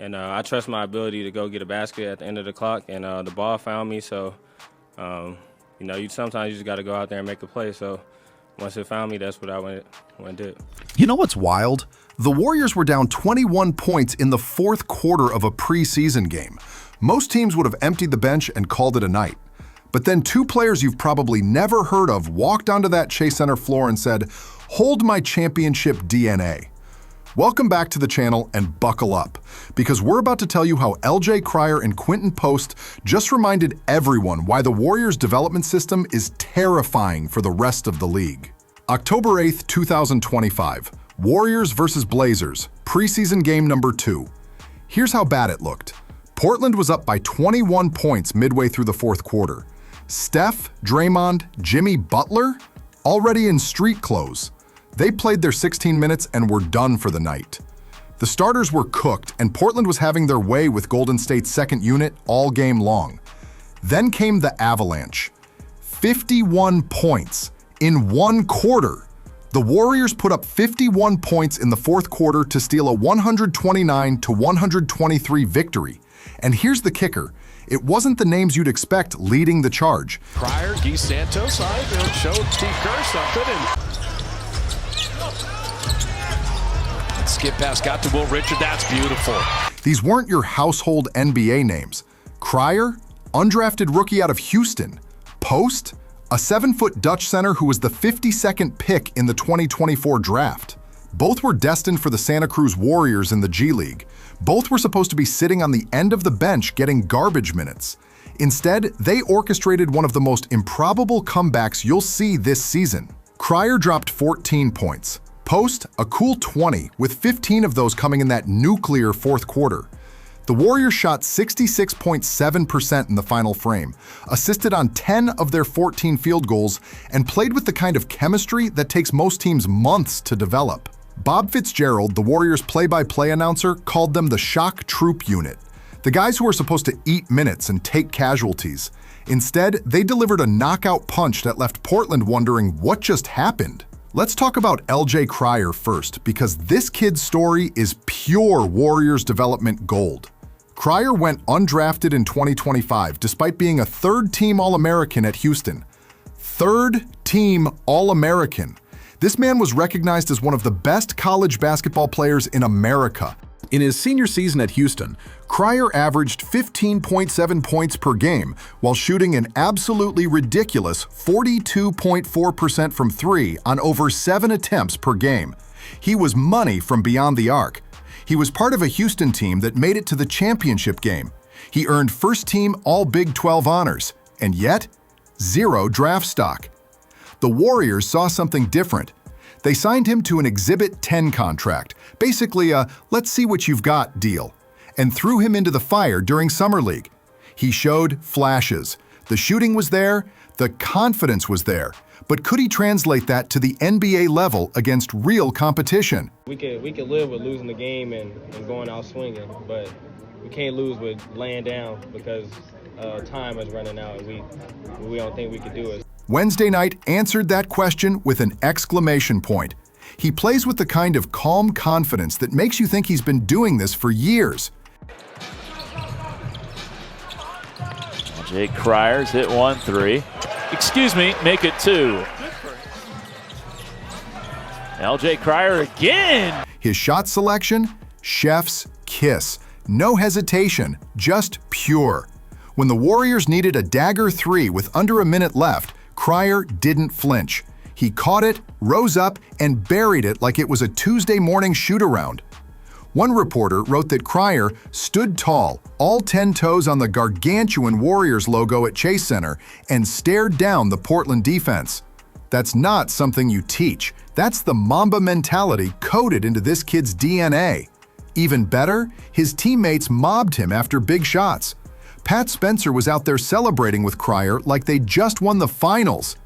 and I trust my ability to go get a basket at the end of the clock, and the ball found me. So, sometimes you just got to go out there and make a play. So once it found me, that's what I went and did. You know what's wild? The Warriors were down 21 points in the fourth quarter of a preseason game. Most teams would have emptied the bench and called it a night. But then two players you've probably never heard of walked onto that Chase Center floor and said, "Hold my championship DNA." Welcome back to the channel and buckle up, because we're about to tell you how LJ Crier and Quinton Post just reminded everyone why the Warriors' development system is terrifying for the rest of the league. October 8th, 2025, Warriors versus Blazers, preseason game number 2. Here's how bad it looked. Portland was up by 21 points midway through the fourth quarter. Steph, Draymond, Jimmy Butler, already in street clothes. They played their 16 minutes and were done for the night. The starters were cooked, and Portland was having their way with Golden State's second unit all game long. Then came the avalanche. 51 points in one quarter. The Warriors put up 51 points in the fourth quarter to steal a 129-123 victory. And here's the kicker. It wasn't the names you'd expect leading the charge. Crier, Guy Santos, showed Steve Kerr something. Skip pass got to Will Richard. That's beautiful. These weren't your household NBA names. Crier, undrafted rookie out of Houston. Post, a 7-foot Dutch center who was the 52nd pick in the 2024 draft. Both were destined for the Santa Cruz Warriors in the G League. Both were supposed to be sitting on the end of the bench getting garbage minutes. Instead, they orchestrated one of the most improbable comebacks you'll see this season. Crier dropped 14 points. Post, a cool 20, with 15 of those coming in that nuclear fourth quarter. The Warriors shot 66.7% in the final frame, assisted on 10 of their 14 field goals, and played with the kind of chemistry that takes most teams months to develop. Bob Fitzgerald, the Warriors' play-by-play announcer, called them the shock troop unit, the guys who are supposed to eat minutes and take casualties. Instead, they delivered a knockout punch that left Portland wondering what just happened. Let's talk about LJ Crier first, because this kid's story is pure Warriors development gold. Crier went undrafted in 2025 despite being a third-team All-American at Houston. Third-team All-American. This man was recognized as one of the best college basketball players in America. In his senior season at Houston, Crier averaged 15.7 points per game while shooting an absolutely ridiculous 42.4% from three on over 7 attempts per game. He was money from beyond the arc. He was part of a Houston team that made it to the championship game. He earned first-team All-Big 12 honors, and yet, 0 draft stock. The Warriors saw something different. They signed him to an Exhibit 10 contract, basically a "let's see what you've got" deal, and threw him into the fire during Summer League. He showed flashes. The shooting was there, the confidence was there, but could he translate that to the NBA level against real competition? We could live with losing the game and going out swinging, but we can't lose with laying down because time is running out and we don't think we could do it. Wednesday night answered that question with an exclamation point. He plays with the kind of calm confidence that makes you think he's been doing this for years. LJ Crier's hit 1-3. Excuse me, make it 2. LJ Crier again. His shot selection, chef's kiss. No hesitation, just pure. When the Warriors needed a dagger 3 with under a minute left, Crier didn't flinch. He caught it, rose up, and buried it like it was a Tuesday morning shoot-around. One reporter wrote that Crier stood tall, all 10 toes on the gargantuan Warriors logo at Chase Center, and stared down the Portland defense. That's not something you teach. That's the Mamba mentality coded into this kid's DNA. Even better, his teammates mobbed him after big shots. Pat Spencer was out there celebrating with Crier like they just won the finals.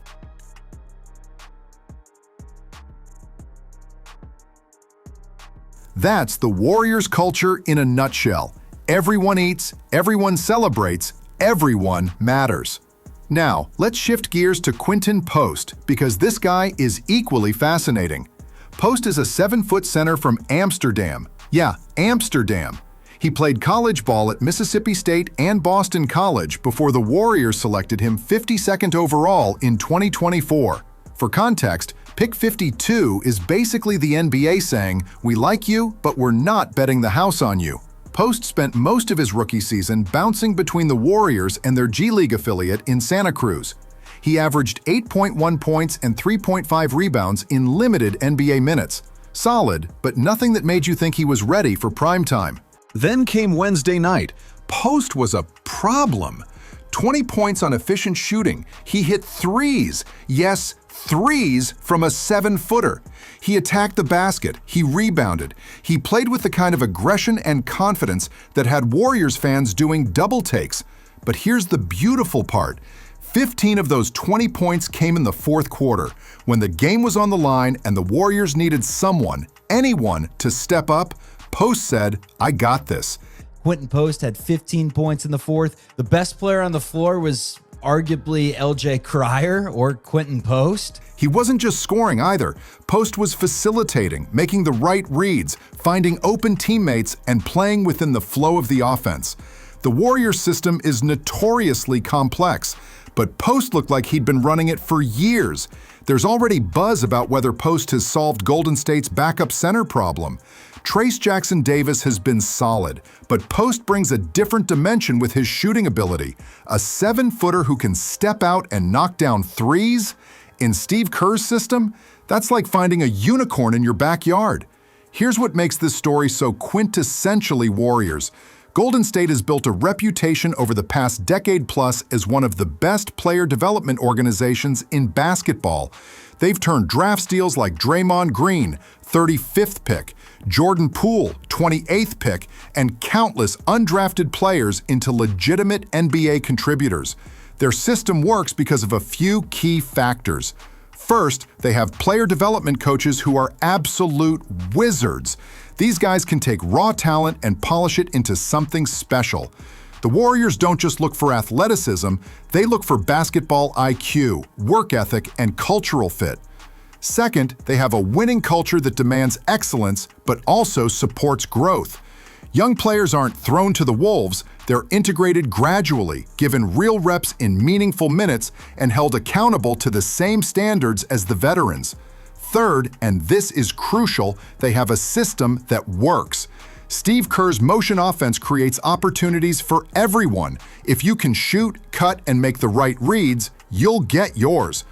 That's the Warriors culture in a nutshell. Everyone eats, everyone celebrates, everyone matters. Now, let's shift gears to Quinton Post, because this guy is equally fascinating. Post is a 7-foot center from Amsterdam. Yeah, Amsterdam. He played college ball at Mississippi State and Boston College before the Warriors selected him 52nd overall in 2024. For context, pick 52 is basically the NBA saying, "We like you, but we're not betting the house on you." Post spent most of his rookie season bouncing between the Warriors and their G League affiliate in Santa Cruz. He averaged 8.1 points and 3.5 rebounds in limited NBA minutes. Solid, but nothing that made you think he was ready for prime time. Then came Wednesday night. Post was a problem. 20 points on efficient shooting. He hit threes. Yes, threes from a 7-footer. He attacked the basket. He rebounded. He played with the kind of aggression and confidence that had Warriors fans doing double takes. But here's the beautiful part. 15 of those 20 points came in the fourth quarter, when the game was on the line and the Warriors needed someone, anyone, to step up. Post said, "I got this." Quinton Post had 15 points in the fourth. The best player on the floor was arguably LJ Crier or Quinton Post. He wasn't just scoring either. Post was facilitating, making the right reads, finding open teammates, and playing within the flow of the offense. The Warriors system is notoriously complex, but Post looked like he'd been running it for years. There's already buzz about whether Post has solved Golden State's backup center problem. Trayce Jackson-Davis has been solid, but Post brings a different dimension with his shooting ability. A 7-footer who can step out and knock down threes? In Steve Kerr's system, that's like finding a unicorn in your backyard. Here's what makes this story so quintessentially Warriors. Golden State has built a reputation over the past decade plus as one of the best player development organizations in basketball. They've turned draft steals like Draymond Green, 35th pick, Jordan Poole, 28th pick, and countless undrafted players into legitimate NBA contributors. Their system works because of a few key factors. First, they have player development coaches who are absolute wizards. These guys can take raw talent and polish it into something special. The Warriors don't just look for athleticism, they look for basketball IQ, work ethic, and cultural fit. Second, they have a winning culture that demands excellence but also supports growth. Young players aren't thrown to the wolves, they're integrated gradually, given real reps in meaningful minutes, and held accountable to the same standards as the veterans. Third, and this is crucial, they have a system that works. Steve Kerr's motion offense creates opportunities for everyone. If you can shoot, cut, and make the right reads, you'll get yours.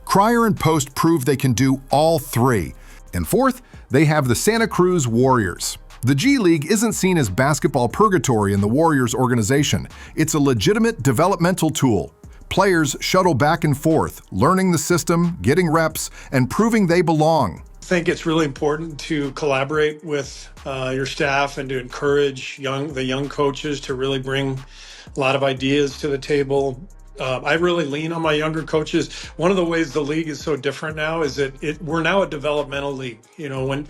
Crier and Post prove they can do all three. And fourth, they have the Santa Cruz Warriors. The G League isn't seen as basketball purgatory in the Warriors organization. It's a legitimate developmental tool. Players shuttle back and forth, learning the system, getting reps, and proving they belong. I think it's really important to collaborate with your staff and to encourage the young coaches to really bring a lot of ideas to the table. I really lean on my younger coaches. One of the ways the league is so different now is that we're now a developmental league. You know, when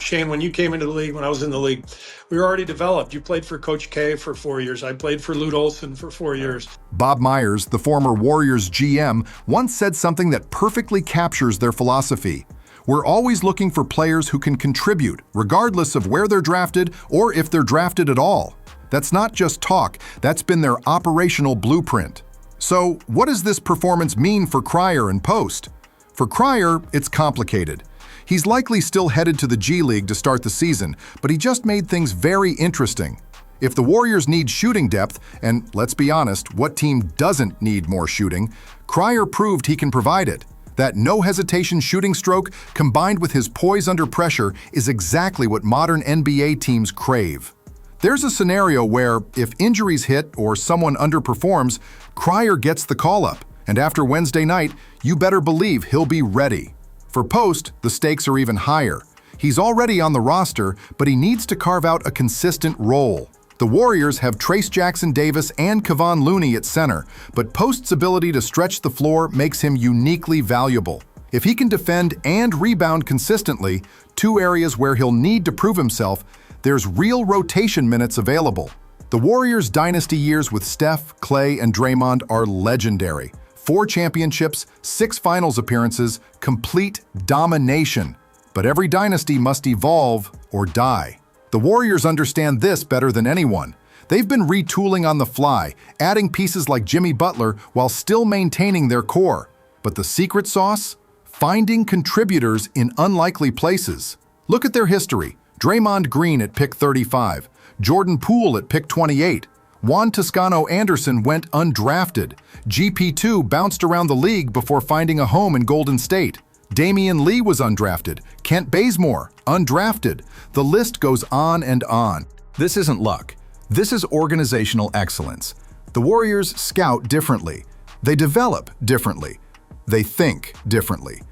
you came into the league, when I was in the league, we were already developed. You played for Coach K for 4 years. I played for Lute Olson for 4 years. Bob Myers, the former Warriors GM, once said something that perfectly captures their philosophy. We're always looking for players who can contribute, regardless of where they're drafted or if they're drafted at all. That's not just talk, that's been their operational blueprint. So, what does this performance mean for Crier and Post? For Crier, it's complicated. He's likely still headed to the G League to start the season, but he just made things very interesting. If the Warriors need shooting depth, and let's be honest, what team doesn't need more shooting, Crier proved he can provide it. That no-hesitation shooting stroke, combined with his poise under pressure, is exactly what modern NBA teams crave. There's a scenario where, if injuries hit or someone underperforms, Crier gets the call-up, and after Wednesday night, you better believe he'll be ready. For Post, the stakes are even higher. He's already on the roster, but he needs to carve out a consistent role. The Warriors have Trayce Jackson-Davis and Kevon Looney at center, but Post's ability to stretch the floor makes him uniquely valuable. If he can defend and rebound consistently, two areas where he'll need to prove himself, there's real rotation minutes available. The Warriors' dynasty years with Steph, Klay, and Draymond are legendary. 4 championships, 6 finals appearances, complete domination. But every dynasty must evolve or die. The Warriors understand this better than anyone. They've been retooling on the fly, adding pieces like Jimmy Butler while still maintaining their core. But the secret sauce? Finding contributors in unlikely places. Look at their history. Draymond Green at pick 35, Jordan Poole at pick 28. Juan Toscano Anderson went undrafted. GP2 bounced around the league before finding a home in Golden State. Damian Lee was undrafted. Kent Bazemore, undrafted. The list goes on and on. This isn't luck. This is organizational excellence. The Warriors scout differently. They develop differently. They think differently.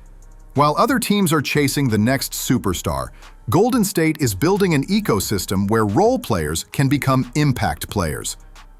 While other teams are chasing the next superstar, Golden State is building an ecosystem where role players can become impact players.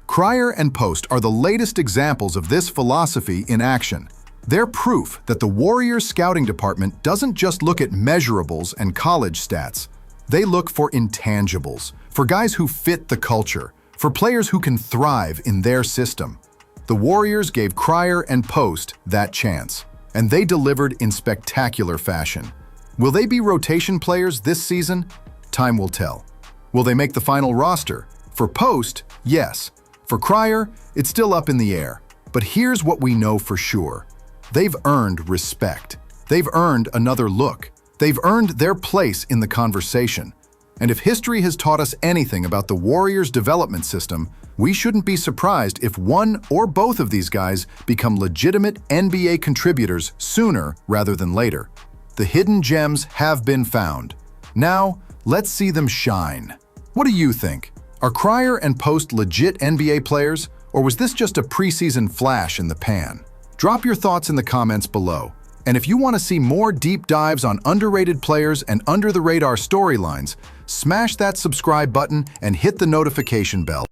Crier and Post are the latest examples of this philosophy in action. They're proof that the Warriors scouting department doesn't just look at measurables and college stats. They look for intangibles, for guys who fit the culture, for players who can thrive in their system. The Warriors gave Crier and Post that chance, and they delivered in spectacular fashion. Will they be rotation players this season? Time will tell. Will they make the final roster? For Post, yes. For Crier, it's still up in the air. But here's what we know for sure. They've earned respect. They've earned another look. They've earned their place in the conversation. And if history has taught us anything about the Warriors' development system, we shouldn't be surprised if one or both of these guys become legitimate NBA contributors sooner rather than later. The hidden gems have been found. Now, let's see them shine. What do you think? Are Crier and Post legit NBA players, or was this just a preseason flash in the pan? Drop your thoughts in the comments below. And if you want to see more deep dives on underrated players and under-the-radar storylines, smash that subscribe button and hit the notification bell.